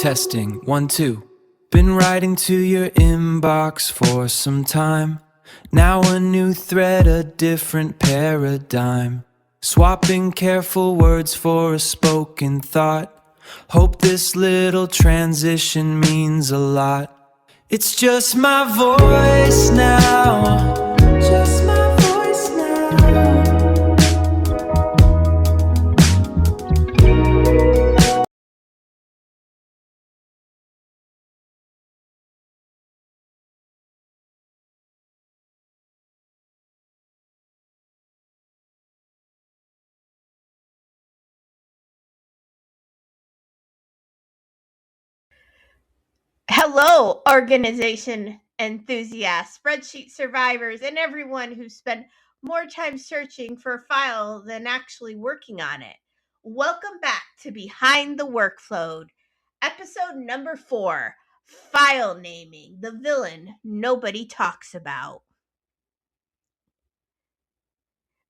Testing, 1, 2. Been writing to your inbox for some time. Now a new thread, a different paradigm. Swapping careful words for a spoken thought. Hope this little transition means a lot. It's just my voice now. Just my voice now. Hello, organization enthusiasts, spreadsheet survivors, and everyone who spent more time searching for a file than actually working on it. Welcome back to Behind the Workflow, episode number 4, File Naming, the Villain Nobody Talks About.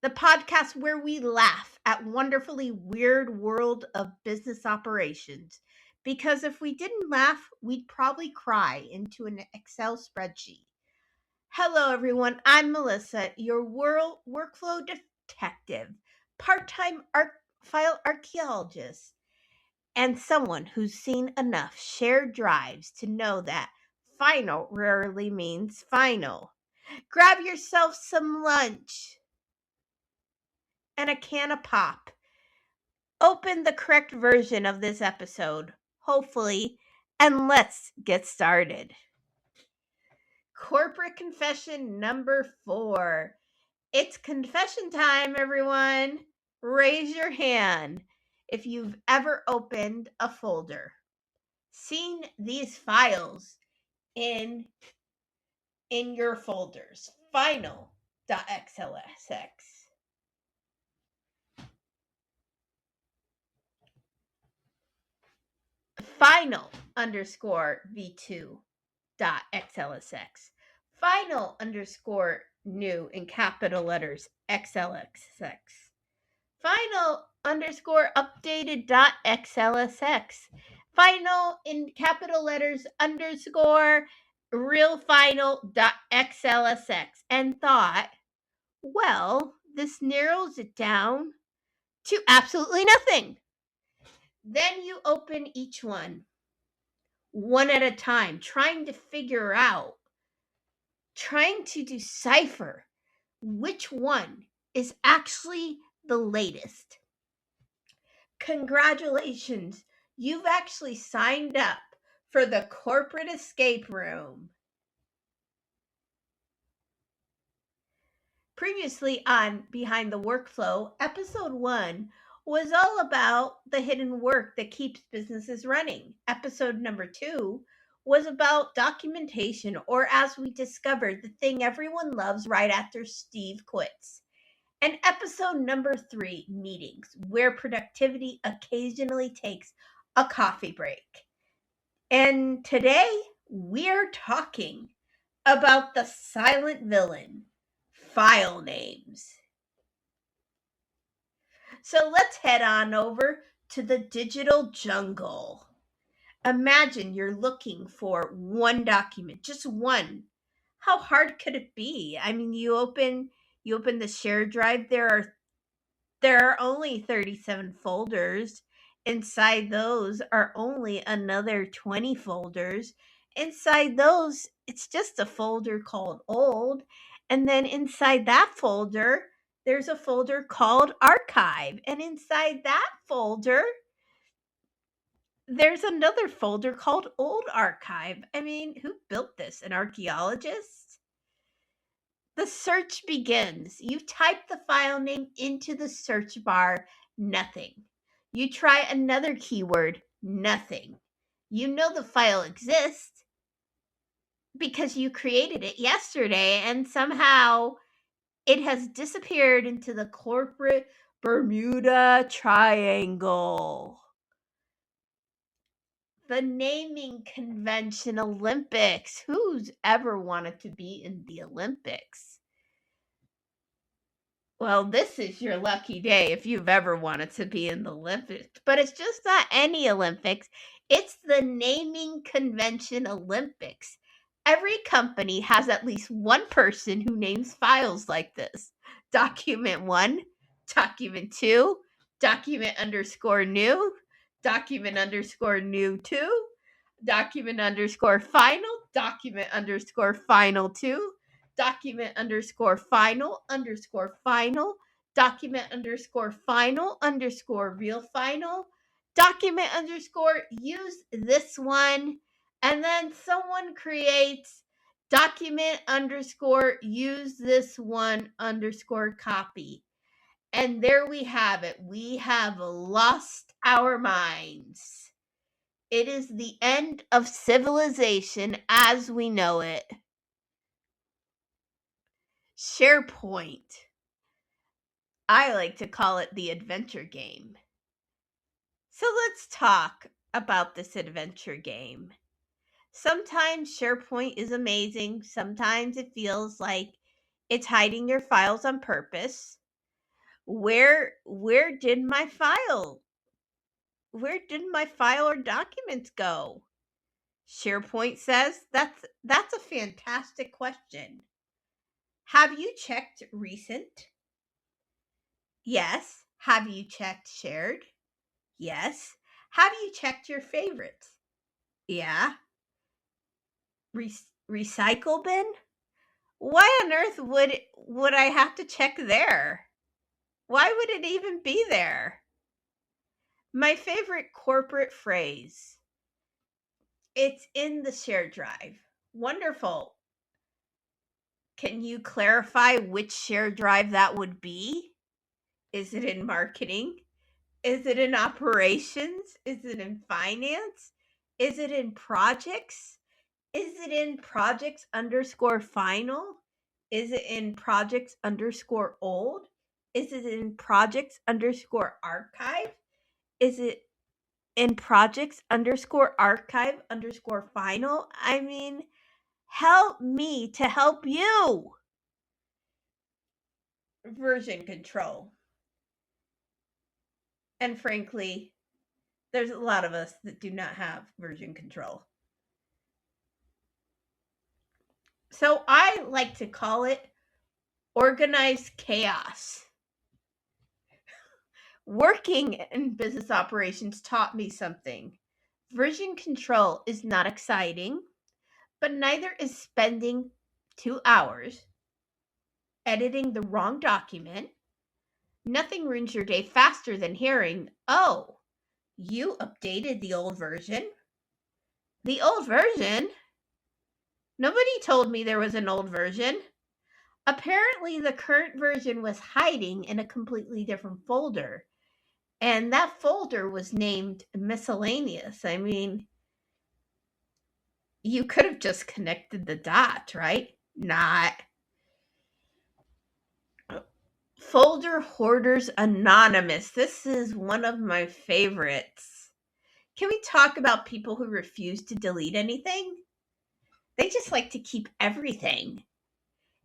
The podcast where we laugh at wonderfully weird world of business operations. Because if we didn't laugh, we'd probably cry into an Excel spreadsheet. Hello, everyone. I'm Melissa, your workflow detective, part-time file archaeologist, and someone who's seen enough shared drives to know that final rarely means final. Grab yourself some lunch and a can of pop. Open the correct version of this episode, hopefully, and let's get started. Corporate confession number 4. It's confession time, everyone. Raise your hand if you've ever opened a folder, seen these files in your folders. Final.xlsx. Final underscore v2.xlsx. Final underscore new in capital letters xlsx. Final underscore updated.xlsx. Final in capital letters underscore realfinal.xlsx. And thought, well, this narrows it down to absolutely nothing. Then you open each one at a time, trying to figure out, trying to decipher which one is actually the latest. Congratulations, you've actually signed up for the corporate escape room. Previously on Behind the Workflow, episode 1 was all about the hidden work that keeps businesses running. Episode number 2 was about documentation, or as we discovered, the thing everyone loves right after Steve quits. And episode number 3, meetings, where productivity occasionally takes a coffee break. And today we're talking about the silent villain, file names. So let's head on over to the digital jungle. Imagine you're looking for one document, just one. How hard could it be? I mean, you open the shared drive, there are only 37 folders. Inside those are only another 20 folders. Inside those, it's just a folder called old. And then inside that folder, there's a folder called archive. And inside that folder, there's another folder called old archive. I mean, who built this? An archaeologist? The search begins. You type the file name into the search bar, nothing. You try another keyword, nothing. You know the file exists because you created it yesterday and somehow it has disappeared into the corporate Bermuda Triangle. The naming convention Olympics. Who's ever wanted to be in the Olympics? Well, this is your lucky day if you've ever wanted to be in the Olympics. But it's just not any Olympics. It's the naming convention Olympics. Every company has at least one person who names files like this. Document 1, document 2, document underscore new, document underscore new 2, document underscore final, document underscore final 2, document underscore final underscore final, document underscore final underscore real final, document underscore use this one, and then someone creates document underscore use this one underscore copy. And there we have it. We have lost our minds. It is the end of civilization as we know it. SharePoint. I like to call it the adventure game. So let's talk about this adventure game. Sometimes SharePoint is amazing. Sometimes it feels like it's hiding your files on purpose. Where did my file? Where did my file or documents go? SharePoint says that's a fantastic question. Have you checked recent? Yes. Have you checked shared? Yes. Have you checked your favorites? Yeah. Recycle bin? Why on earth would I have to check there? Why would it even be there? My favorite corporate phrase. It's in the shared drive. Wonderful. Can you clarify which shared drive that would be? Is it in marketing? Is it in operations? Is it in finance? Is it in projects? Is it in projects underscore final? Is it in projects underscore old? Is it in projects underscore archive? Is it in projects underscore archive underscore final? I mean, help me to help you. Version control. And frankly, there's a lot of us that do not have version control. So I like to call it organized chaos. Working in business operations taught me something. Version control is not exciting, but neither is spending 2 hours editing the wrong document. Nothing ruins your day faster than hearing, "Oh, you updated the old version?" The old version? Nobody told me there was an old version. Apparently, the current version was hiding in a completely different folder. And that folder was named miscellaneous. I mean, you could have just connected the dots, right? Not. Folder Hoarders Anonymous. This is one of my favorites. Can we talk about people who refuse to delete anything? They just like to keep everything.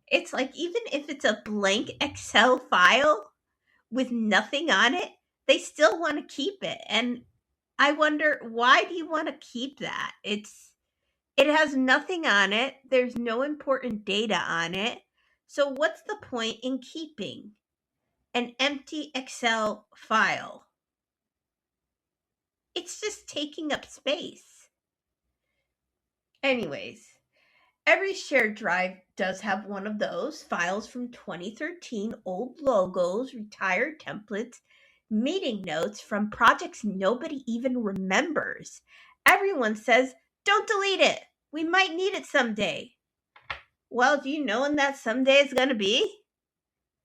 It's like even if it's a blank Excel file with nothing on it, they still want to keep it. And I wonder, why do you want to keep that? It has nothing on it. There's no important data on it. So what's the point in keeping an empty Excel file? It's just taking up space. Anyways, every shared drive does have one of those files from 2013, old logos, retired templates, meeting notes from projects nobody even remembers. Everyone says, "Don't delete it. We might need it someday." Well, do you know when that someday is going to be?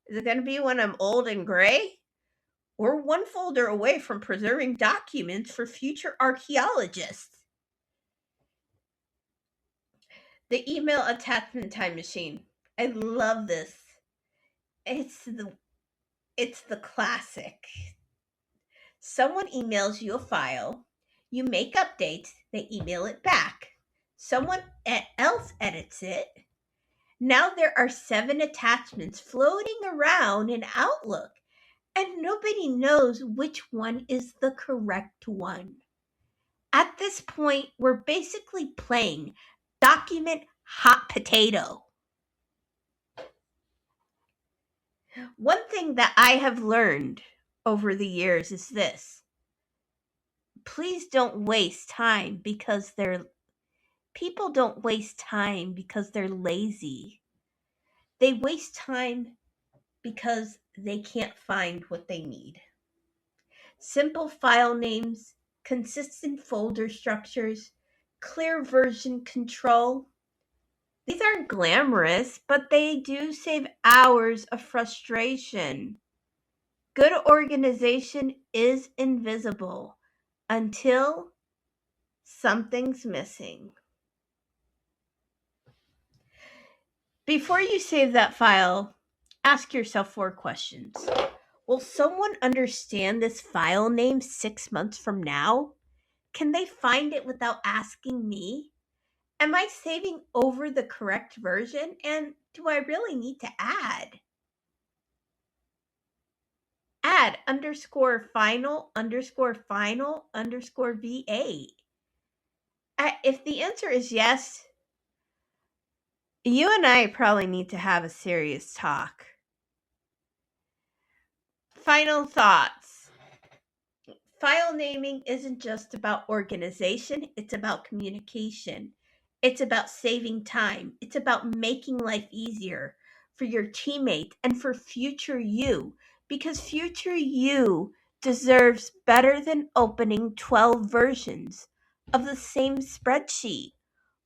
Is it going to be when I'm old and gray? We're one folder away from preserving documents for future archaeologists. The email attachment time machine. I love this. It's the classic. Someone emails you a file, you make updates, they email it back. Someone else edits it. Now there are 7 attachments floating around in Outlook, and nobody knows which one is the correct one. At this point, we're basically playing document hot potato. One thing that I have learned over the years is this. Please don't waste time because people don't waste time because they're lazy. They waste time because they can't find what they need. Simple file names, consistent folder structures, clear version control. These aren't glamorous, but they do save hours of frustration. Good organization is invisible until something's missing. Before you save that file, ask yourself 4 questions. Will someone understand this file name 6 months from now? Can they find it without asking me? Am I saving over the correct version? And do I really need to add? Add _final _ V8. If the answer is yes, you and I probably need to have a serious talk. Final thoughts. File naming isn't just about organization, it's about communication. It's about saving time. It's about making life easier for your teammate and for future you, because future you deserves better than opening 12 versions of the same spreadsheet,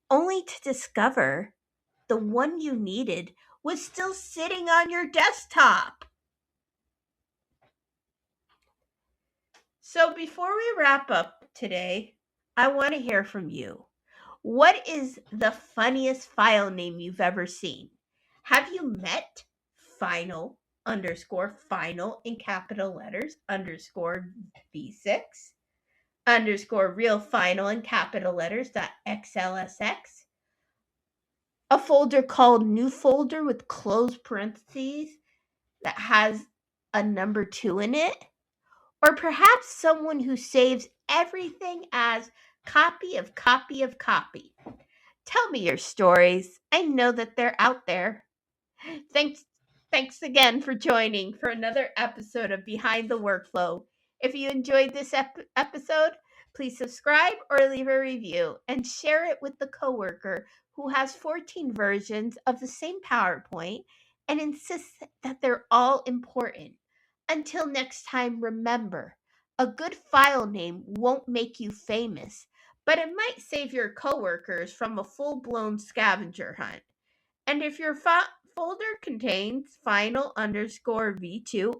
only to discover the one you needed was still sitting on your desktop. So before we wrap up today, I want to hear from you. What is the funniest file name you've ever seen? Have you met final _ in capital letters _V6 _real final in capital letters .xlsx? A folder called new folder with closed parentheses that has a number 2 in it? Or perhaps someone who saves everything as copy of copy of copy. Tell me your stories. I know that they're out there. Thanks again for joining for another episode of Behind the Workflow. If you enjoyed this episode, please subscribe or leave a review and share it with the coworker who has 14 versions of the same PowerPoint and insists that they're all important. Until next time, remember, a good file name won't make you famous, but it might save your coworkers from a full-blown scavenger hunt. And if your folder contains final _V2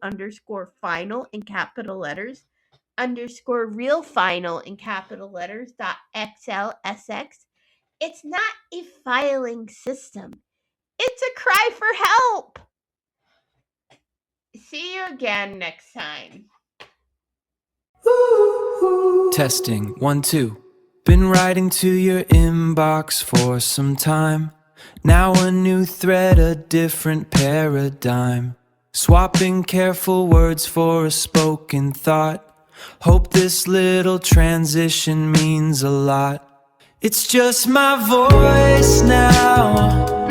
_ in capital letters _real final in capital letters .xlsx, it's not a filing system. It's a cry for help. See you again next time. Testing 1 2. Been writing to your inbox for some time. Now a new thread, a different paradigm. Swapping careful words for a spoken thought. Hope this little transition means a lot. It's just my voice now.